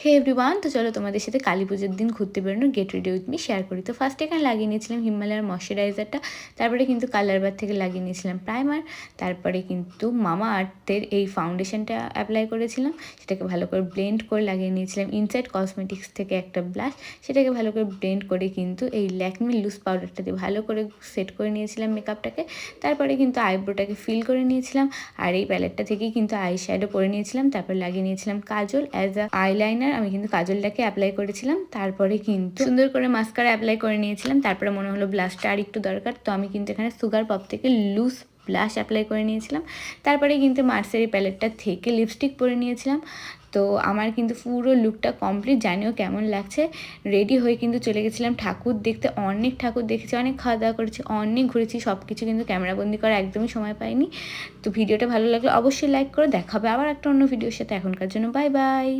হে everyone, তো চলো তোমাদের সাথে কালী পুজোর দিন ঘুরতে বেরোনো get ready with me share করি। তো ফার্স্ট এখানে লাগিয়ে নিয়েছিলাম হিমালয়ার ময়শ্চারাইজারটা, তারপরে কিন্তু কালার বার থেকে লাগিয়ে নিয়েছিলাম প্রাইমার, তারপরে কিন্তু মামা আর্থের এই ফাউন্ডেশনটা অ্যাপ্লাই করেছিলাম, সেটাকে ভালো করে ব্লেন্ড করে লাগিয়ে নিয়েছিলাম। ইনসাইড কসমেটিক্স থেকে একটা ব্লাশ, সেটাকে ভালো করে ব্লেন্ড করে কিন্তু এই ল্যাকমি লুজ পাউডারটা দিয়ে ভালো করে সেট করে নিয়েছিলাম মেকআপটাকে। তারপরে কিন্তু আইব্রোটাকে ফিল করে নিয়েছিলাম, আর এই প্যালেটটা থেকেই কিন্তু আই শ্যাডো পরে নিয়েছিলাম। তারপর লাগিয়ে নিয়েছিলাম কাজল অ্যাজ আ আইলাইনার, আমি কিন্তু কাজলটাকে অ্যাপ্লাই করেছিলাম। তারপরে কিন্তু সুন্দর করে মাস্কারা অ্যাপ্লাই করে নিয়েছিলাম। তারপরে মনে হলো ব্লাশটা আর একটু দরকার, তো আমি কিন্তু এখানে সুগার পপ থেকে লুজ ব্লাশ অ্যাপ্লাই করে নিয়েছিলাম। তারপরে কিন্তু মার্সের এই প্যালেটটা থেকে লিপস্টিক পরে নিয়েছিলাম। তো আমার কিন্তু পুরো লুকটা কমপ্লিট, জানিও কেমন লাগছে। রেডি হয়ে কিন্তু চলে গেছিলাম ঠাকুর দেখতে। অনেক ঠাকুর দেখেছি, অনেক খাওয়া দাওয়া করেছি, অনেক ঘুরেছি, সব কিছু কিন্তু ক্যামেরাবন্দি করা একদমই সময় পাইনি। তো ভিডিওটা ভালো লাগলে অবশ্যই লাইক করে, দেখাবে আবার একটা অন্য ভিডিওর সাথে। এখনকার জন্য বাই বাই।